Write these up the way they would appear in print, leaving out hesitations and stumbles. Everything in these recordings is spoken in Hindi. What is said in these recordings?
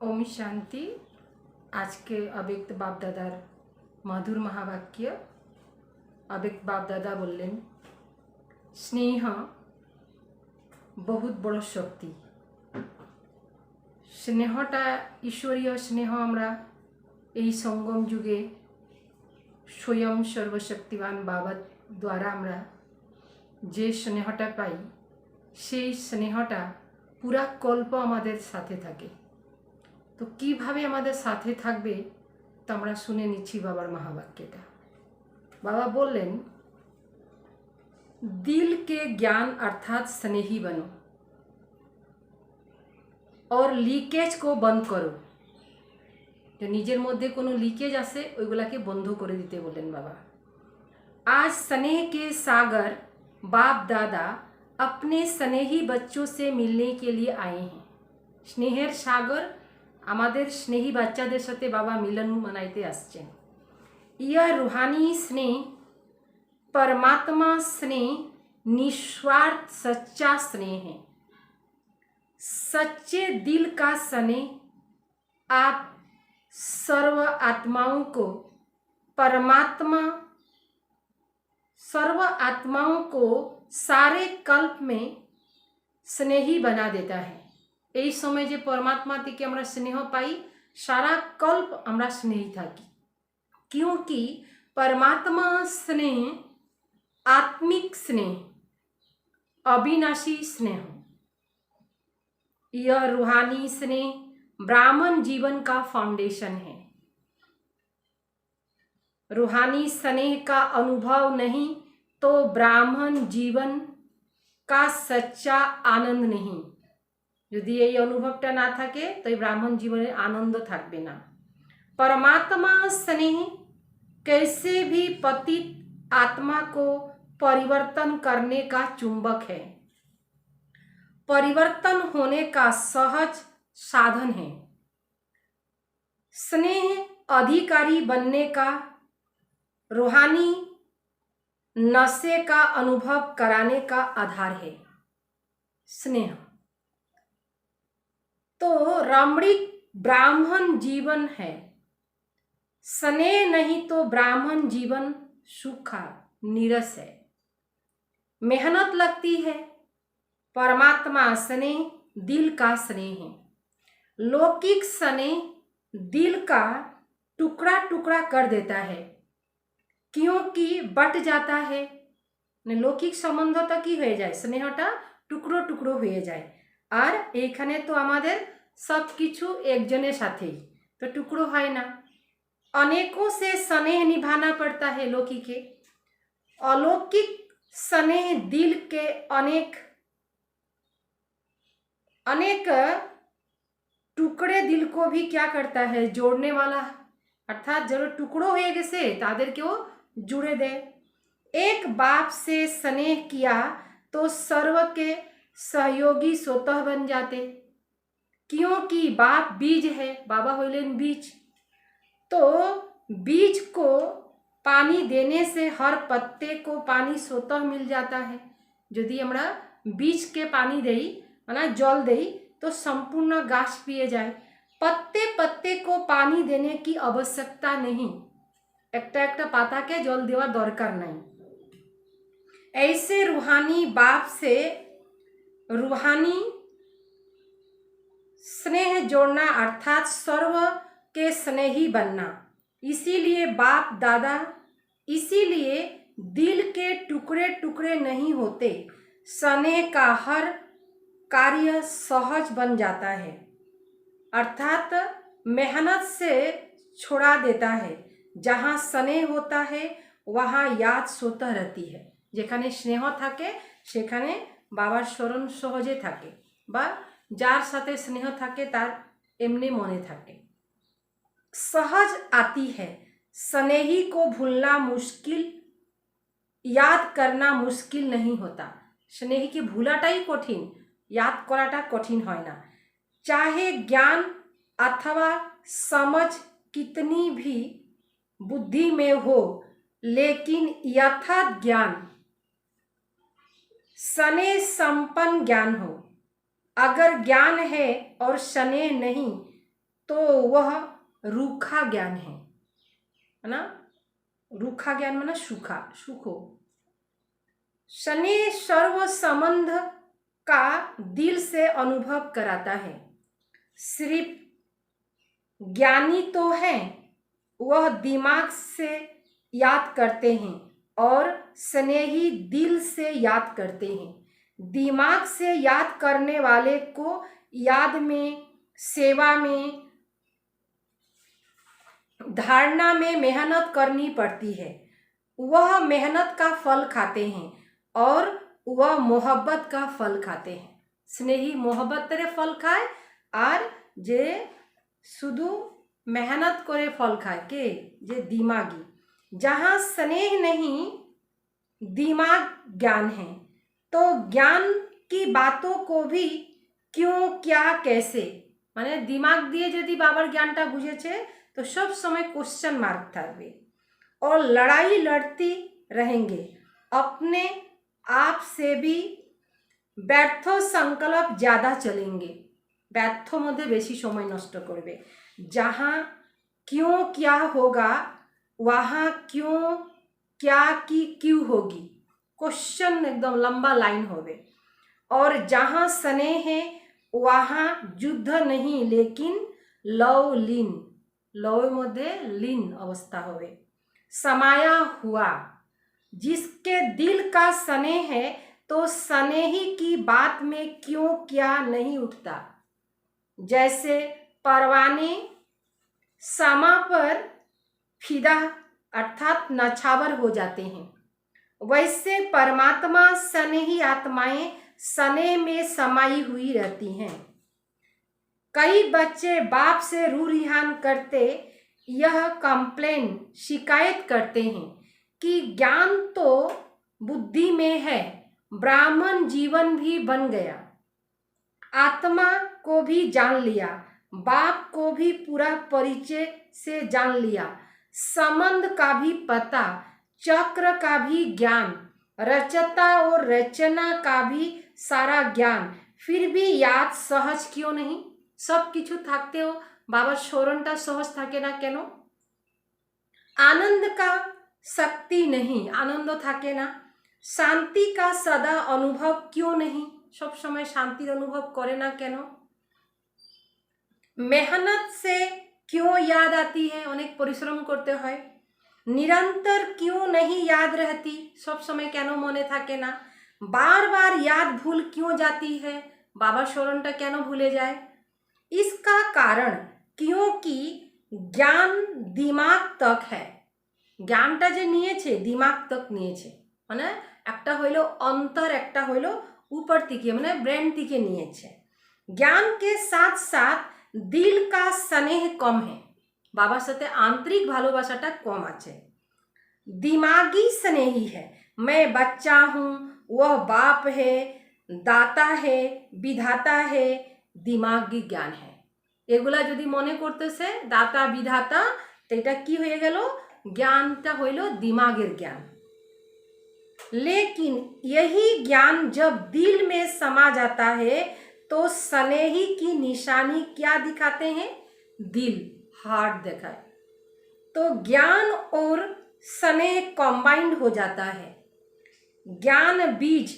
ओम शांति। आज के अव्यक्त बाप दादार मधुर महावाक्य। अव्यक्त बाप दादा बोलें, स्नेह बहुत बड़ शक्ति। स्नेहटा ईश्वरीय स्नेह आमरा এই संगम जुगे स्वयं सर्वशक्तिवान बाबा द्वारा आमरा जे स्नेहटा पाई সেই স্নেহটা পুরা কল্প আমাদের সাথে থাকে। তো কিভাবে আমাদের সাথে থাকবে তো আমরা শুনে নিচ্ছি বাবার মহাবাক্যটা। बाबा बोलें, दिल के ज्ञान अर्थात स्नेही बनो और लीकेज को बंद करो। जो निजेर मध्य कोनो लीकेज आसे ओइगुलाके बंध करे दिते बोलें बाबा। आज स्नेह के सागर बाप दादा अपने स्नेही बच्चों से मिलने के लिए आए हैं। स्नेहर सागर आमादेर स्नेही बाच्चादेर साथे बाबा मिलन मनाइते आसछेन। यह रूहानी स्नेह, परमात्मा स्नेह, निस्वार्थ सच्चा स्नेह है। सच्चे दिल का स्नेह आप सर्व आत्माओं को सारे कल्प में स्नेही बना देता है। এই সময় যে परमात्मा থেকে আমরা স্নেহ পাই, सारा कल्प আমরা स्नेही থাকি। क्योंकि परमात्मा स्नेह आत्मिक स्नेह, अविनाशी स्नेह। यह रूहानी स्नेह ब्राह्मण जीवन का फाउंडेशन है। रूहानी स्नेह का अनुभव नहीं तो ब्राह्मण जीवन का सच्चा आनंद नहीं। यदि ये अनुभवटा ना थाके तो ब्राह्मण जीवने आनंद थाकबे ना। परमात्मा स्नेह कैसे भी पतित आत्मा को परिवर्तन करने का चुंबक है, परिवर्तन होने का सहज साधन है। स्नेह अधिकारी बनने का, रूहानी नशे का अनुभव कराने का आधार है स्नेह। तो रमणीक ब्राह्मण जीवन है। स्नेह नहीं तो ब्राह्मण जीवन सूखा नीरस है। मेहनत लगती है। परमात्मा स्नेह दिल का स्नेह है। लौकिक स्नेह दिल का टुकड़ा टुकड़ा कर देता है, क्योंकि बट जाता है। लौकिक सम्बन्ध तो कि हो जाए, स्नेहटा टुकड़ो टुकड़ो हो जाए। और एखाने तो आमादेर सब किछु एकजनेर साथेई, तो टुकड़ो है ना। अनेकों से स्नेह निभाना पड़ता है लौकिक के। अलौकिक स्नेह दिल के अनेक टुकड़े दिल को भी क्या करता है, जोड़ने वाला। अर्थात जो टुकड़ो हो गेছে तादेरकेও जुड़े दे। एक बाप से स्नेह किया तो सर्व के सहयोगी स्वतः बन जाते, क्योंकि बाप बीज है। बाबा होइलेन बीज। तो बीज को पानी देने से हर पत्ते को पानी स्वतः मिल जाता है। यदि हमरा बीज के पानी देई माना जल देई तो संपूर्ण गाछ पिए जाए। पत्ते पत्ते को पानी देने की आवश्यकता नहीं, एकटा एकटा पाता के जल देवा दरकार नहीं। ऐसे रूहानी बाप से रूहानी स्नेह जोड़ना अर्थात सर्व के स्नेही बनना। इसीलिए बाप दादा, इसीलिए दिल के टुकड़े टुकड़े नहीं होते। स्नेह का हर कार्य सहज बन जाता है, अर्थात मेहनत से छोड़ा देता है। जहाँ स्नेह होता है वहाँ याद स्वतः रहती है। जेखाने स्नेह थाके सेखाने बाबार स्मरण सहजे थाके, बा जार साथे स्नेह थाके तार एमनी मने थाके। सहज आती है। स्नेही को भूलना मुश्किल, याद करना मुश्किल नहीं होता। स्नेही के भूलाटाई कठिन, याद कराटा कठिन है ना। चाहे ज्ञान अथवा समझ कितनी भी बुद्धि में हो, लेकिन यथार्थ ज्ञान स्नेह संपन्न ज्ञान हो। अगर ज्ञान है और स्नेह नहीं तो वह रूखा ज्ञान है ना। रूखा ज्ञान माना सूखा, सूखो। स्नेह सर्व संबंध का दिल से अनुभव कराता है। सिर्फ ज्ञानी तो है, वह दिमाग से याद करते हैं और स्नेही दिल से याद करते हैं। दिमाग से याद करने वाले को याद में, सेवा में, धारणा में मेहनत करनी पड़ती है। वह मेहनत का फल खाते हैं और वह मोहब्बत का फल खाते हैं। स्नेही मोहब्बत तेरे फल खाए और जे शुधु मेहनत करे फल खाए के जे दिमागी। जहाँ स्नेह नहीं, दिमाग ज्ञान है, तो ज्ञान की बातों को भी क्यों, क्या, कैसे माने दिमाग दिए यदि बाबार ज्ञानटा बुझेছে तो सब समय क्वेश्चन मार्क থাকবে और लड़ाई लड़ती रहेंगे अपने आप से भी। ব্যর্থ संकल्प ज़्यादा चलेंगे, ব্যর্থ मध्य बेशी समय नष्ट करबे। जहाँ क्यों क्या होगा वहाँ क्यों क्या की क्यों होगी, क्वेश्चन एकदम लंबा लाइन होवे। और जहाँ स्नेह है वहाँ युद्ध नहीं लेकिन लव लीन, लव मध्य लीन अवस्था होवे। समाया हुआ, जिसके दिल का स्नेह है तो स्नेही की बात में क्यों क्या नहीं उठता। जैसे परवाने समा पर फिदा अर्थात नछावर हो जाते हैं, वैसे परमात्मा स्नेही आत्माएं स्नेह में समाई हुई रहती हैं। कई बच्चे बाप से रू रिहान करते यह कंप्लेन, शिकायत करते हैं कि ज्ञान तो बुद्धि में है, ब्राह्मण जीवन भी बन गया, आत्मा को भी जान लिया, बाप को भी पूरा परिचय से जान लिया, संबंध का भी पता, चक्र का भी ज्ञान, रचता और रचना का भी सारा ज्ञान, फिर भी याद सहज क्यों नहीं। सब किछु थाकते हो बाबार स्मरणटा सहज थाके ना केन। आनंद का शक्ति नहीं, आनंद थाके ना। शांति का सदा अनुभव क्यों नहीं, सब समय शांतिर अनुभव करे ना केन। मेहनत से क्यों याद आती है, अनेक परिश्रम करते हैं, निरंतर क्यों नहीं याद रहती, सब समय केन मने थाके ना। बार बार याद भूल क्यों जाती है, बाबा स्मरणटा केन भूले जाए। इसका कारण क्योंकि ज्ञान दिमाग तक है, ज्ञानटा जे निয়েছে दिमाग तक নিয়েছে, মানে একটা হইলো অন্তর একটা হইলো ऊपर दिखे মানে ब्रेन दिखे নিয়েছে। ज्ञान के साथ साथ दिल का स्नेह कम है, बाबार साथे आंतरिक भालोबासाटा कम आछे। दिमागी स्नेही है, मैं बच्चा हूँ, वह बाप है, दाता है, विधाता है, दिमागी ज्ञान है। एगुला यदि मने करतेছে दाता विधाता तो এটা কি হয়ে গেল, ज्ञानटा হইলো दिमागेर ज्ञान। लेकिन यही ज्ञान जब दिल में समा जाता है तो स्नेही की निशानी क्या दिखाते हैं, दिल, हार्ट दिखाए। तो ज्ञान और स्नेह कंबाइंड हो जाता है। ज्ञान बीज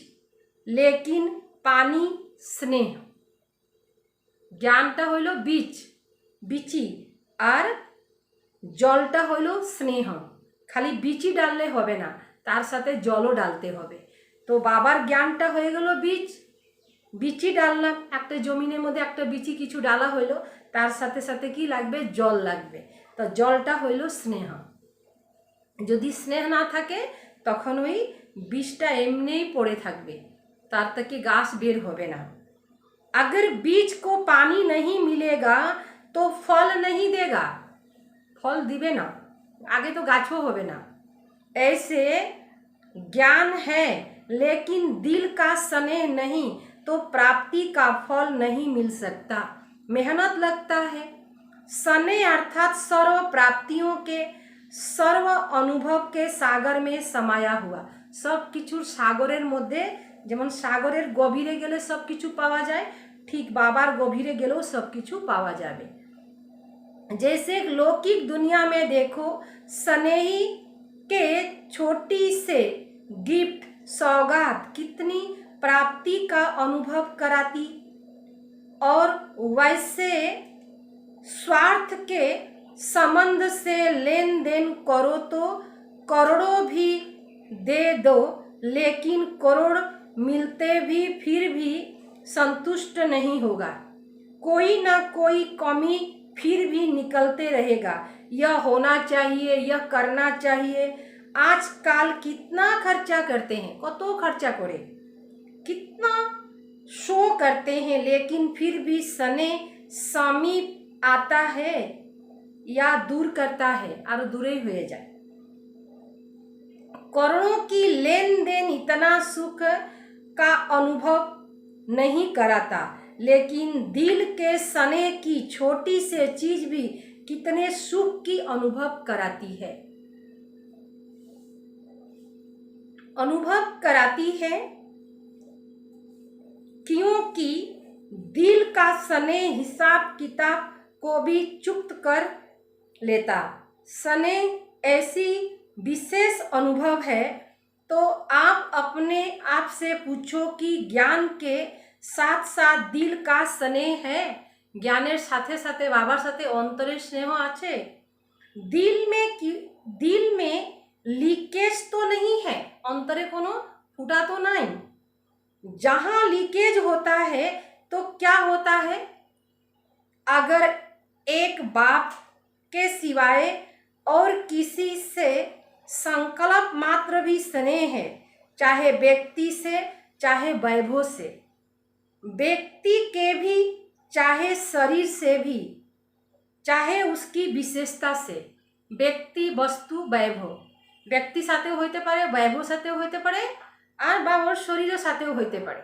लेकिन पानी स्नेह। ज्ञानटा हইল बीज, बिची, और जलटा हইল स्नेह। खाली बिची डालले होबे ना, तार साथे जलो डालते होबे। तो बाबार ज्ञानटा হয়ে গেল बीज, बिची डाललाम, একটা জমিনের মধ্যে একটা बिची কিছু डाला হইল, তার সাথে সাথে কি লাগবে, জল লাগবে। তো জলটা হইল স্নেহ। যদি স্নেহ না থাকে তখন ওই বীজটা এমনিই পড়ে থাকবে, তার থেকে গাছ বের হবে না। अगर बीज को पानी नहीं मिलेगा तो फल नहीं देगा, फल दिबे ना, आगे तो गाछो होबे ना। ऐसे ज्ञान है लेकिन दिल का स्नेह नहीं तो प्राप्ति का फल नहीं मिल सकता, मेहनत लगता है। स्नेह अर्थात सर्व प्राप्तियों के, सर्व अनुभव के सागर में समाया हुआ। सब किछुर सागरेर मध्य, जेमन सागरेर गभीरे गेले सब किछु पावा जाए, ठीक बाबार गभीरे गेलेও सब किछु पावा जाबे। जैसे लौकिक दुनिया में देखो, स्नेही के छोटी से गिफ्ट सौगात कितनी प्राप्ति का अनुभव कराती, और वैसे स्वार्थ के संबंध से लेन देन करो तो करोड़ों भी दे दो, लेकिन करोड़ मिलते भी फिर भी संतुष्ट नहीं होगा। कोई ना कोई कमी फिर भी निकलते रहेगा। यह होना चाहिए, यह करना चाहिए। आजकल कितना खर्चा करते हैं, कतो खर्चा करे, कितना शो करते हैं, लेकिन फिर भी सने समीप आता है या दूर करता है और दूरे हुए जाए। करोड़ों की लेन देन इतना सुख का अनुभव नहीं कराता, लेकिन दिल के सने की छोटी से चीज भी कितने सुख की अनुभव कराती है, क्योंकि दिल का सने हिसाब किताब को भी चुप्त कर लेता। सने ऐसी विशेष अनुभव है, तो आप अपने आप से पूछो कि ज्ञान के साथ साथ दिल का स्नेह है, ज्ञानेर साथे साथे बाबार साथे अंतरेर स्नेह आछे। दिल में लीकेज तो नहीं है, अंतरे कोनो फूटा तो नहीं। जहाँ लीकेज होता है तो क्या होता है, अगर एक बाप के सिवाय और किसी से संकल्प मात्र भी स्नेह है, चाहे व्यक्ति से चाहे वैभव से, व्यक्ति के भी चाहे शरीर से भी, चाहे उसकी विशेषता से, व्यक्ति वस्तु वैभव, व्यक्ति साथे होते पारे, वैभव साथे होते पारे, और बाबर शरीर साथे होते पारे।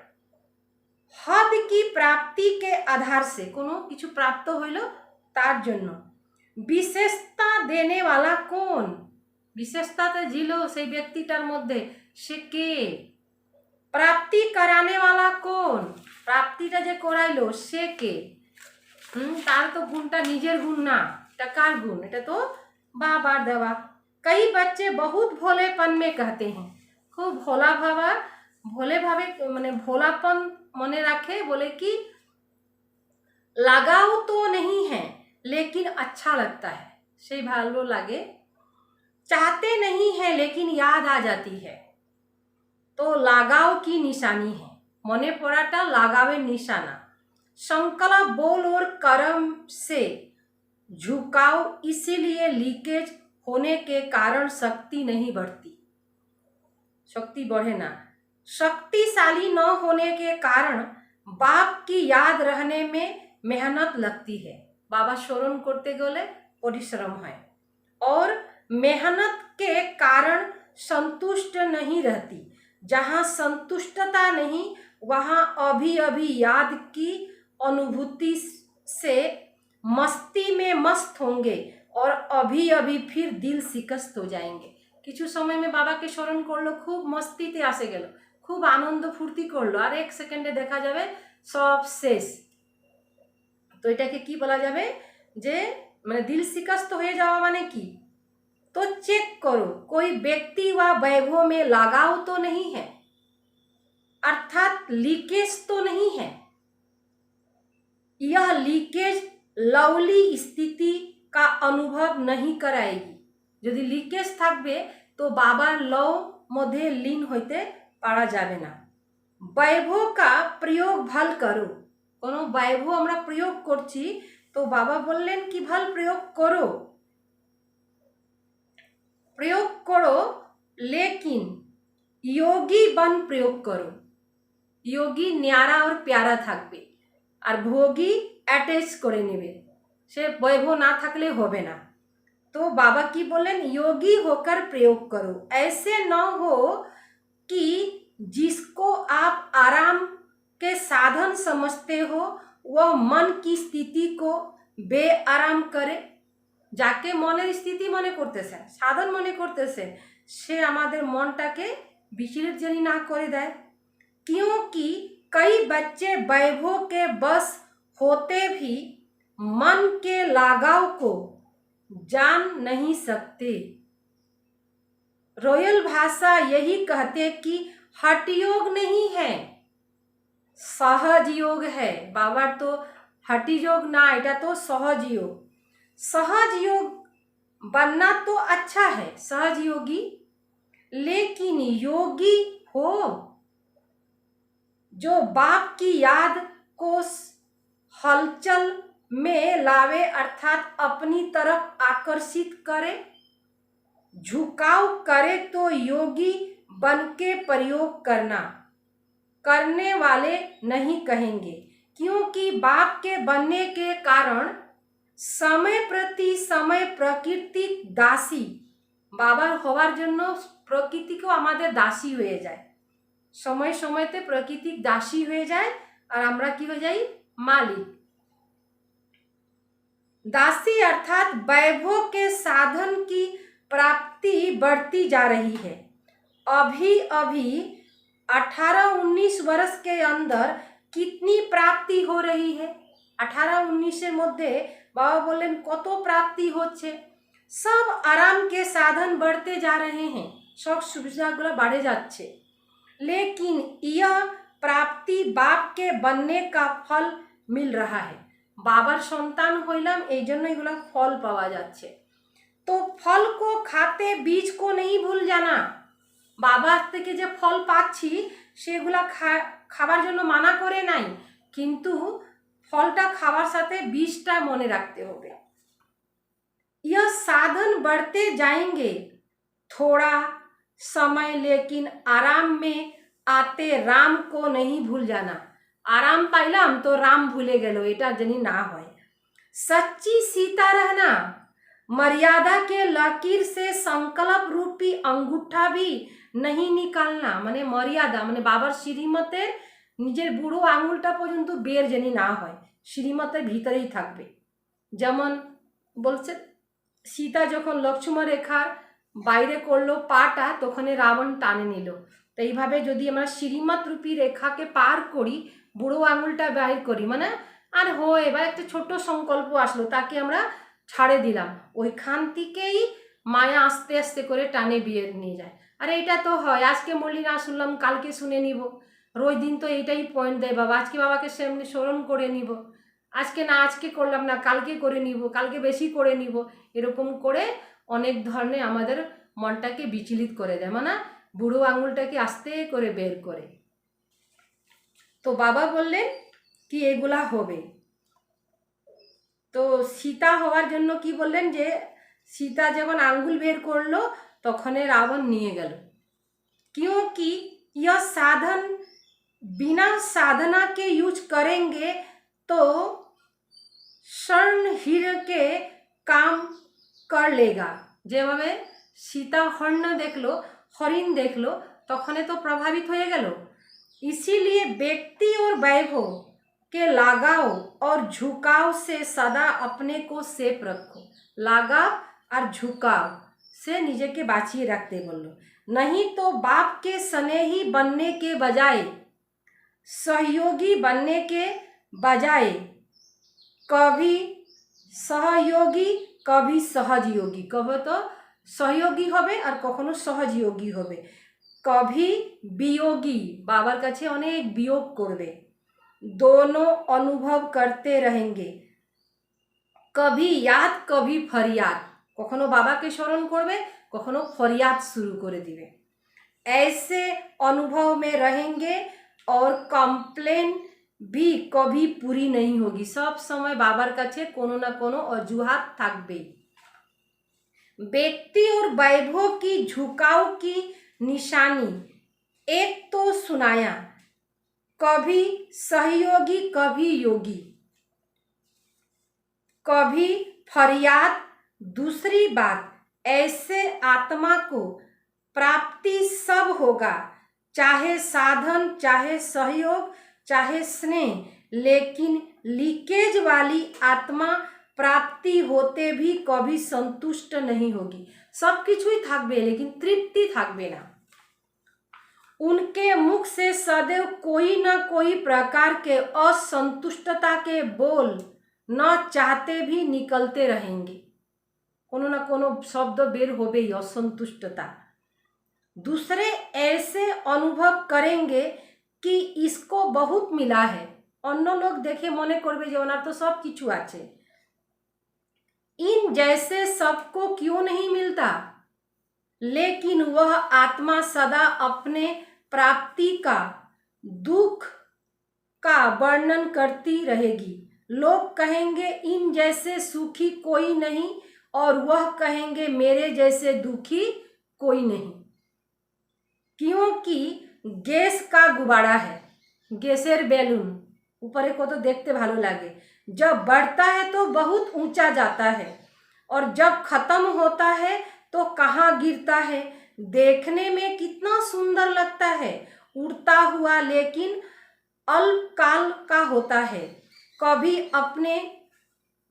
हद की प्राप्ति के आधार से कोनो किछु प्राप्त हইল तार जन्य विशेषता देने वाला कौन, विशेषता जिलो से व्यक्तिटार मध्य से के, प्राप्ति कराने वाला कौन, प्राप्तिटा जे कराइलो से के, तार तो गुणटा निजेर गुण ना, टाकार गुण, एटा तो बाबार देवा। कई बच्चे बहुत भोलेपन में कहते हैं, खूब भोले भावे माने भोलापन मने रखे, बोले कि लगाव तो नहीं है लेकिन अच्छा लगता है, से भालो लागे, चाहते नहीं है लेकिन याद आ जाती है, तो लगाव की निशानी है, मने पड़ाटा लगावेर निशाना। संकल्प बोल और कर्म से झुकाव, इसीलिए लीकेज होने के कारण शक्ति नहीं बढ़ती, शक्ति बढ़े ना। शक्तिशाली न होने के कारण बाप की याद रहने में मेहनत लगती है, बाबा स्मरण करते गले परिश्रम है, और मेहनत के कारण संतुष्ट नहीं रहती। जहाँ संतुष्टता नहीं, वहाँ अभी अभी याद की अनुभूति से मस्ती में मस्त होंगे और अभी अभी फिर दिल शिकस्त हो जाएंगे। किछु समय में बाबा के स्मरण करलो, खूब मस्तीते आसे गेलो, खूब आनंद फूर्ति करलो, और एक सेकेंडे देखा जाबे सब शेष। तो एटाके की बला जाबे, जे माने दिल शिकस्त हो जावा माने की, तो चेक करो कोई व्यक्ति व वैभव में लगाव तो नहीं है, अर्थात लीकेज तो नहीं है। यह लीकेज लवली स्थिति का अनुभव नहीं कराएगी। यदि लीकेज थाकबे तो बाबार लव मध्य लीन होते पारा जाबे ना। वैभव का प्रयोग भल करो, कोनो वैभव आमरा प्रयोग करछि तो बाबा बोललेन कि भल प्रयोग करो, लेकिन योगी बन प्रयोग करो। योगी न्यारा और प्यारा थाकबे, और भोगी अटैच करे नेबे, से वैभव ना थाकले होबे ना। तो बाबा की बोलेन, योगी होकर प्रयोग करो। ऐसे न हो कि जिसको आप आराम के साधन समझते हो वह मन की स्थिति को बेआराम करे। जाके मनेर स्थिति मने करतेছে, साधन मने करतेছে, से आमादेर मनटाके विचलित जनी ना करे देय। क्योंकि कई बच्चे वैभव के बस होते भी मन के लगाव को जान नहीं सकते। रॉयल भाषा यही कहते कि हठ योग नहीं है, सहज योग है। बाबा तो हठी योग ना, এটা तो सहज योग। सहज योग बनना तो अच्छा है, सहज योगी, लेकिन योगी हो जो बाप की याद को हलचल में लावे, अर्थात अपनी तरफ आकर्षित करे, झुकाव करे, तो योगी बन के प्रयोग करने वाले नहीं कहेंगे, क्योंकि बाप के बनने के कारण समय प्रति समय प्रकृति दासी, बाবার হওয়ার জন্য প্রকৃতিকেও আমাদের দাসী হয়ে যায়, সময় সময়তে প্রকৃতিক দাসী হয়ে যায় আর আমরা কি হয়ে যাই, मालिक। दासी अर्थात वैभव के साधन की प्राप्ति बढ़ती जा रही है। अभी अभी 18-19 वर्ष के अंदर कितनी प्राप्ति हो रही है? 18-19 মধ্যে बाबा बोलें कत प्राप्ति होच्छे, सब आराम के साधन बढ़ते जा रहे हैं, सब सुविधागुलो बढ़े जाच्छे, लेकिन यह प्राप्ति बाप के बनने का फल मिल रहा है। बाबार सन्तान हইলাম এই জন্য এগুলো फल पावा যাচ্ছে। तो फल को खाते बीज को नहीं भूल जाना। বাবার থেকে যে ফল পাচ্ছি সেগুলা খাবার জন্য মানা করে নাই, কিন্তু ফলটা খাওয়ার সাথে বীজটা মনে রাখতে হবে। यह साधन बढ़ते जाएंगे, थोड़ा समय, लेकिन आराम में आते राम को नहीं भूल जाना। आराम पाइलाम तो राम भूले गेलो, एटा जनी ना होय। सच्ची सीता रहना, मर्यादा के लकीर से संकल्प रूपी अंगूठा भी नहीं निकालना, माने मर्यादा माने बाबार श्रीमतेर निजेर बुड़ो आंगुलटा पर्यन्त बेर जनी ना होय, श्रीमतेर भितरेई थाकबे। जेमन बोलছে सीता যখন লক্ষ্মণ রেখার বাইরে করলো পাটা, তখনই রাবণ টানে নিল। তো এইভাবে যদি আমরা শ্রীমত রূপী রেখাকে পার করি, বুড়ো আঙুলটা বাইর করি, মানে আর হয় এবার একটা ছোট সংকল্প আসলো, তাকে আমরা ছাড়ে দিলাম, ওইখান থেকেই মায়া আস্তে আস্তে করে টানে বিয়ে নিয়ে যায়। আর এইটা তো হয়, আজকে মল্লি না শুনলাম কালকে শুনে নিব, রোজ দিন তো এইটাই পয়েন্ট দেয় বাবা, আজকে বাবাকে সামনে স্মরণ করে নিব, আজকে না আজকে করলাম না কালকে করে নিব, কালকে বেশি করে নিব, এরকম করে অনেক ধরনের আমাদের মনটাকে বিচলিত করে দেয়, মানে বুড়ো আঙুলটাকে আস্তে করে বের করে। তো বাবা বললেন কি এগুলা হবে। তো সীতা হওয়ার জন্য কি বললেন, যে সীতা যখন আঙ্গুল বের করলো তখনই রাবণ নিয়ে গেল। क्योंकि यह साधन बिना साधना के यूज करेंगे तो स्वर्ण हीरे के काम कर लेगा। যেভাবে সীতা হর্ণ দেখলো, হরিণ দেখলো, তখনই তো প্রভাবিত হয়ে গেল। इसीलिए व्यक्ति और वैभव के लगाव और झुकाव से सदा अपने को सेफ रखो। लगाव और झुकाव से নিজেকে বাঁচিয়ে রাখতে বললো, नहीं तो बाप के स्नेही बनने के बजाय, सहयोगी बनने के बजाय कभी सहयोगी कभी सहज योगी, कभी तो सहयोगी होबे और कखनो सहज योगी होबे, कभी वियोगी बाबार काछे अनेक वियोग करबे, दोनों अनुभव करते रहेंगे, कभी याद कभी फरियाद, कखनो बाबा के स्मरण करबे, कखनो फरियाद शुरू करे दिबे। ऐसे अनुभव में रहेंगे और कंप्लेन भी कभी पूरी नहीं होगी, सब समय बाबार काछे कोनो ना कोनो अजुहात थाकबे। व्यक्ति और वैभव की झुकाव की निशानी एक तो सुनाया, कभी सहयोगी कभी योगी, कभी फरियाद। दूसरी बात, ऐसे आत्मा को प्राप्ति सब होगा, चाहे साधन, चाहे सहयोग, चाहे स्नेह, लेकिन लीकेज वाली आत्मा प्राप्ति होते भी कभी संतुष्ट नहीं होगी। सब किछुई थाकबे लेकिन तृप्ति थाकबे ना। उनके मुख से सदैव कोई ना कोई प्रकार के असंतुष्टता के बोल न चाहते भी निकलते रहेंगे। कोनो ना कोनो शब्द बेर होबे ही, असंतुष्टता। दूसरे ऐसे अनुभव करेंगे कि इसको बहुत मिला है। अन्य लोग देखे मने करबे जे ओनार तो सब किछु आछे। इन जैसे सबको क्यों नहीं मिलता, लेकिन वह आत्मा सदा अपने प्राप्ति का, दुख का वर्णन करती रहेगी। लोग कहेंगे इन जैसे सुखी कोई नहीं, और वह कहेंगे मेरे जैसे दुखी कोई नहीं। क्योंकि गैस का गुब्बारा है, गैसेर बैलून, ऊपर को तो देखते भालो लागे, जब बढ़ता है तो बहुत ऊंचा जाता है, और जब खत्म होता है तो कहाँ गिरता है। देखने में कितना सुंदर लगता है, उड़ता हुआ, लेकिन अल्पकाल का होता है। कभी अपने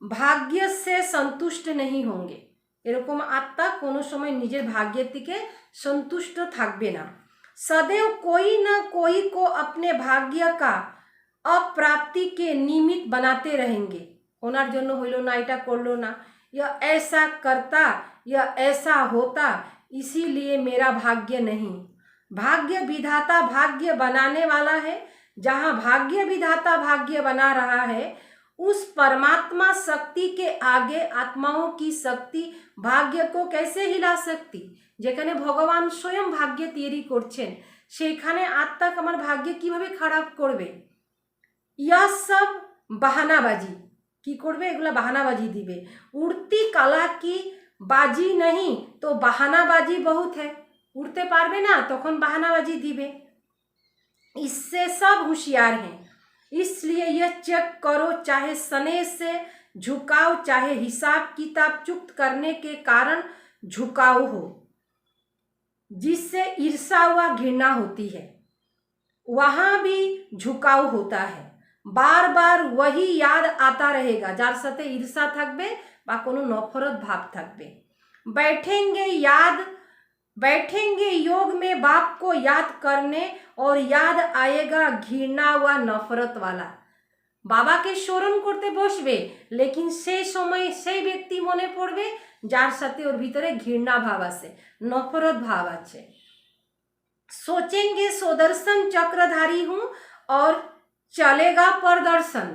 भाग्य से संतुष्ट नहीं होंगे। एरकम आत्मा कोनो समय निजेर भाग्य থেকে संतुष्ट থাকবে না। सदैव कोई ना कोई को अपने भाग्य का अप्राप्ति के निमित्त बनाते रहेंगे। ओनार जन्य हইলো ना, এটা করলো ना, यह ऐसा करता, यह ऐसा होता, इसीलिए मेरा भाग्य नहीं। भाग्य विधाता भाग्य बनाने वाला है। जहाँ भाग्य विधाता भाग्य बना रहा है, उस परमात्मा शक्ति के आगे आत्माओं की शक्ति भाग्य को कैसे हिला सकती। যেখানে ভগবান স্বয়ং ভাগ্য তৈরি করছেন, সেইখানে আত্মা আমার ভাগ্য কিভাবে খারাপ করবে। यह सब बहानाबाजी की करबे, एगुला बहानाबाजी दिबे। उड़ती कला की बाजी नहीं तो बहानाबाजी बहुत है। उड़ते पारबे ना, तखन बहानाबाजी दिबे। इससे सब होशियार हैं। इसलिए यह चेक करो, चाहे स्नेह से झुकाव, चाहे हिसाब किताब चुक्त करने के कारण झुकाव हो, जिससे ईर्ष्या व घृणा होती है, वहाँ भी झुकाव होता है। बार बार वही याद आता रहेगा, जार साथे ईर्ष्या थाकबे बा कोनो नफरत भाव थाकबे। बैठेंगे योग में बाप को याद करने, और याद आएगा घृणा व नफरत वाला। बाबा के स्मरण करते बसबे, लेकिन से समय से व्यक्ति मने पड़बे जार साथे ओर भीतरे घृणा भाव आछे, नफरत भाव आछे। सोचेंगे सुदर्शन चक्रधारी हूँ और चलेगा प्रदर्शन।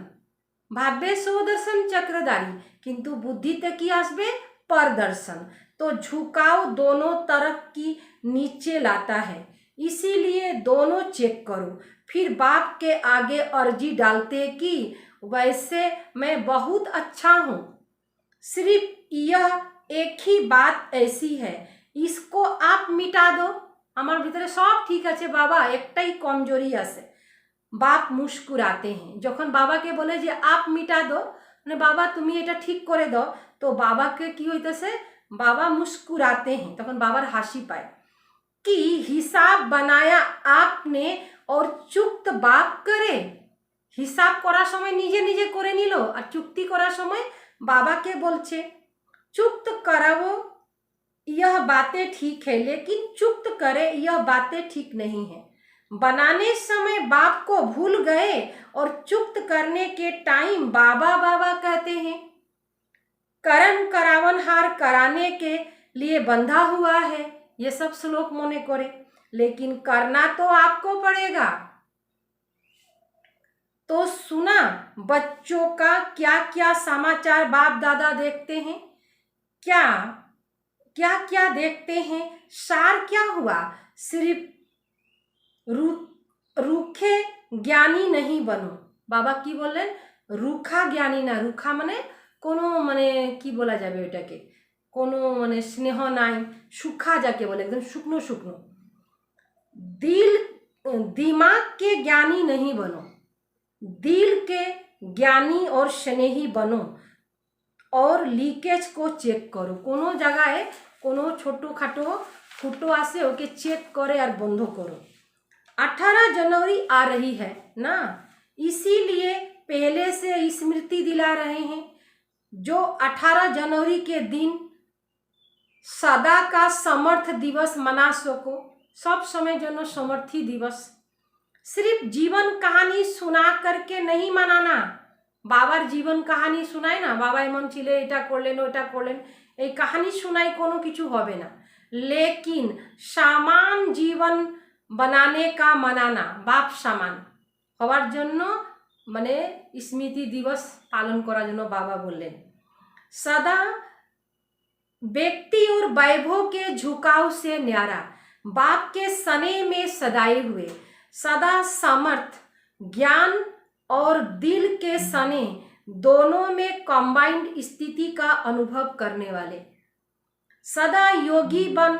भाबे सुदर्शन चक्रधारी, किंतु बुद्धिते की आसबे प्रदर्शन। तो झुकाव दोनों तरफ की नीचे लाता है। इसीलिए दोनों चेक करो, फिर बाप के आगे अर्जी डालते कि वैसे मैं बहुत अच्छा हूँ, सिर्फ यह एक ही बात ऐसी है, इसको आप मिटा दो। আমার ভিতরে সব ঠিক আছে বাবা, একটাই কমজোরি আছে। বাপ মুস্কুরাতে हैं। যখন বাবাকে বলে যে आप मिटा दो, মানে বাবা তুমি এটা ঠিক করে দাও, তো বাবাকে কি হইতেছে, বাবা মুস্কুরাতে हैं, তখন বাবার হাসি পায়। कि हिसाब बनाया आपने और चुक्त बाप करे। हिसाब করার সময় নিজে নিজে করে নিল, আর চুক্তি করার সময় বাবাকে বলছে। चुक्त करावो यह बातें ठीक है, लेकिन चुक्त करे यह बातें ठीक नहीं है। बनाने समय बाप को भूल गए और चुक्त करने के टाइम बाबा बाबा कहते हैं। करण करावनहार कराने के लिए बंधा हुआ है। ये सब श्लोक मने करे, लेकिन करना तो आपको पड़ेगा। तो सुना बच्चों का क्या क्या समाचार बाप दादा देखते हैं, क्या क्या क्या देखते हैं, सार क्या हुआ। सिर्फ रूखे ज्ञानी नहीं बनो। बाबा की बोलें, रूखा ज्ञानी ना। रूखा माने कोनो माने की बोला जाबे एटाके, कोनो माने स्नेह नाई, सुखा जाके बोले, एकदम शुकनो शुकनो। दिमाग के ज्ञानी नहीं बनो, दिल के ज्ञानी और स्नेही बनो, और लीकेज को चेक करो। कोनो जगह कोनो छोटो खाटो फुटो आसे, ओके चेक करे और बंद करो। 18 जनवरी आ रही है ना, इसीलिए पहले से स्मृति दिला रहे हैं। जो 18 जनवरी के दिन सदा का समर्थ दिवस मना सको, सब समय जनो समर्थी दिवस। सिर्फ जीवन कहानी सुना करके नहीं मनाना, বাবার জীবন কাহানি শোনায় না, বাবা এমন ছিল, এটা করলেন ওটা করলেন, এই কাহানি শোনায় কোনো কিছু হবে না। लेकिन সমান জীবন বানানে কা মানানা, বাপ সমান হওয়ার জন্য মানে স্মৃতি দিবস পালন করার জন্য বাবা বললেন। सदा व्यक्ति और वैभव के झुकाव से न्यारा, बाप के सने में सदाए हुए, सदा समर्थ, ज्ञान और दिल के सने दोनों में कंबाइंड स्थिति का अनुभव करने वाले, सदा योगी बन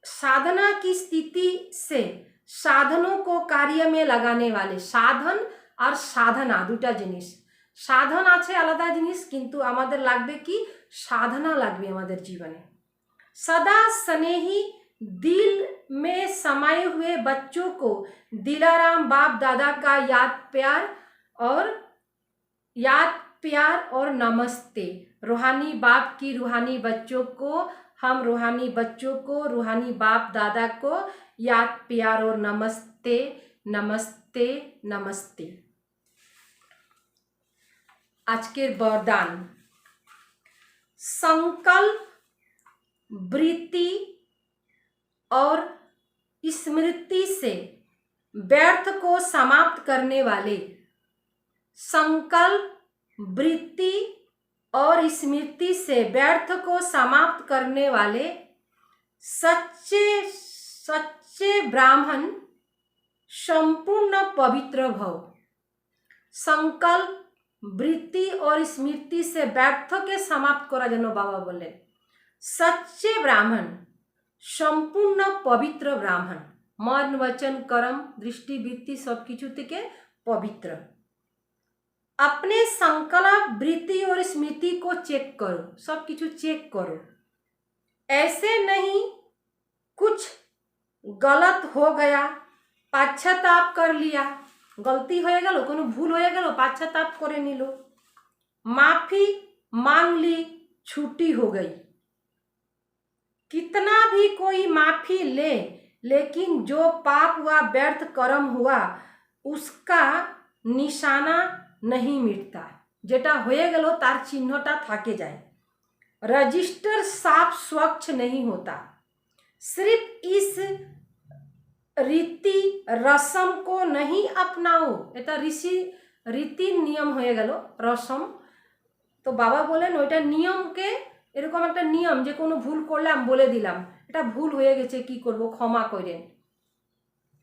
साधना की स्थिति से साधनों को कार्य में लगाने वाले, साधन और साधना दुटा जिनिस, साधन आछे आलादा जिनिस किन्तु आमादेर लागबे कि साधना लागबे आमादेर जीवने। सदा स्नेही दिल में समाये हुए बच्चों को दिलाराम बाप दादा का याद प्यार और नमस्ते। रूहानी बाप की रूहानी बच्चों को, हम रूहानी बच्चों को, रूहानी बाप दादा को याद प्यार और नमस्ते नमस्ते नमस्ते। আজকের বরদান, संकल्प, वृत्ति और स्मृति से व्यर्थ को समाप्त करने वाले, संकल्प, वृत्ति और स्मृति से व्यर्थ को समाप्त करने वाले सच्चे ब्राह्मण संपूर्ण पवित्र भव। संकल्प, वृत्ति और स्मृति से व्यर्थ के समाप्त करा जন্য बाबा बोलें सच्चे ब्राह्मण सम्पूर्ण पवित्र ब्राह्मण, मन वचन कर्म दृष्टि वृत्ति सब किछु থেকে पवित्र। अपने संकल्प, वृत्ति और स्मृति को चेक करो, सब किछु चेक करो। ऐसे नहीं कुछ गलत हो गया पश्चाताप कर लिया, गलती हो गल, कोनो भूल हो गल, पश्चाताप करे निल, माफी मांग ली, छुट्टी हो गई। कितना भी कोई माफी ले, लेकिन जो पाप हुआ, व्यर्थ कर्म हुआ, उसका निशाना नहीं मिटता, जेटा होए गलो तार चिन्हटा थाके जाए, रजिस्टर साफ स्वच्छ नहीं होता। सिर्फ इस रीति रसम को नहीं अपनाओ, এটা রীতি নিয়ম হয়ে গেল রসম। তো বাবা বলেন ওইটা নিয়মকে, এরকম একটা নিয়ম যে কোনো ভুল করলাম বলে দিলাম, এটা ভুল হয়ে গেছে কি করব, ক্ষমা করেন।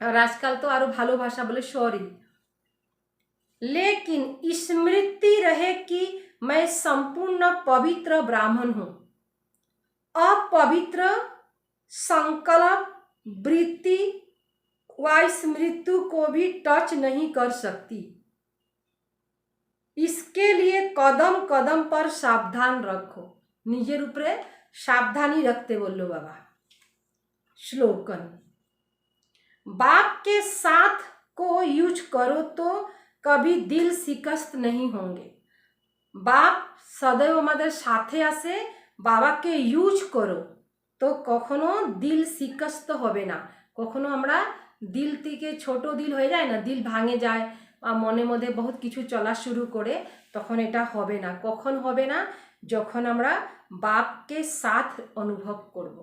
আর আজকাল তো আরো ভালো ভাষা বলে সরি। लेकिन स्मृति रहे कि मैं संपूर्ण पवित्र ब्राह्मण हूँ, अपवित्र संकल्प, वृत्ति व स्मृति को भी टच नहीं कर सकती। इसके लिए कदम कदम पर सावधान रखो, निजेर उपरे सावधानी रखते बोलो बाबा। श्लोकन, बाप के साथ को यूज करो तो कभी दिल शिकस्त नहीं होंगे। बाप सदैव हमारे साथे आसे, बाबा के यूज करो तो कखनो दिल शिकस्त होबे ना, कखनो हमरा दिल থেকে ছোট দিল হয়ে যায় না, দিল ভাঙে যায় বা মনে মধ্যে বহুত কিছু চলা শুরু করে, তখন এটা হবে না। কখন হবে না? যখন আমরা বাপকে সাথ অনুভব করব।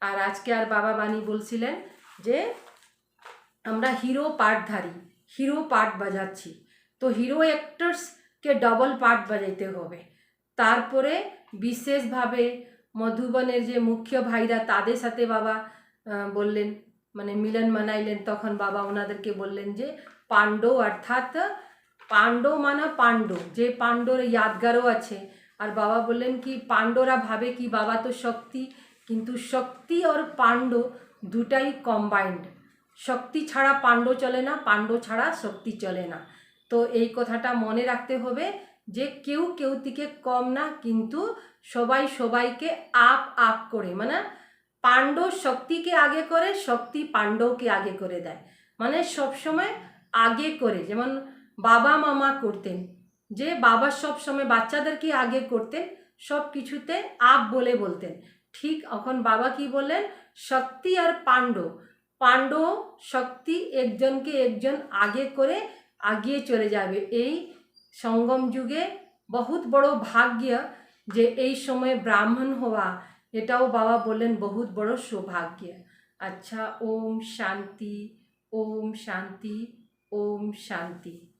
আর আজকে আর বাবা বাণী বলছিলেন যে আমরা হিরো পার্টধারী, হিরো পার্ট বাজাচ্ছি, তো হিরো অ্যাক্টরসকে ডবল পার্ট বাজাইতে হবে। তারপরে বিশেষভাবে মধুবনের যে মুখ্য ভাইরা তাদের সাথে বাবা বললেন, মানে মিলন মানাইলেন, তখন বাবা ওনাদেরকে বললেন যে পাণ্ডব, অর্থাৎ পাণ্ডব মানে পাণ্ডব, যে পাণ্ডর ইয়াদগারও আছে। আর বাবা বললেন কি পাণ্ডরা ভাবে কি বাবা তো শক্তি, কিন্তু শক্তি আর পাণ্ড দুটাই কম্বাইন্ড, শক্তি ছাড়া পাণ্ড চলে না, পাণ্ড ছাড়া শক্তি চলে না। তো এই কথাটা মনে রাখতে হবে যে কেউ কেউ থেকে কম না, কিন্তু সবাই সবাইকে আপ আপ করে, মানে পাণ্ডব শক্তিকে আগে করে, শক্তি পাণ্ডবকে আগে করে দেয়, মানে সবসময় আগে করে। যেমন বাবা মামা করতেন, যে বাবা সব সময় বাচ্চাদেরকে আগে করতেন, সব কিছুতে আপ বলে বলতেন। ঠিক এখন বাবা কি বললেন, শক্তি আর পাণ্ডব, পাণ্ডব শক্তি একজনকে একজন আগে করে আগিয়ে চলে যাবে। এই সঙ্গম যুগে বহুত বড় ভাগ্য যে এই সময় ব্রাহ্মণ হওয়া, এটাও বাবা বললেন বহুত বড় সৌভাগ্য। আচ্ছা, ওম শান্তি, ওম শান্তি, ওম শান্তি।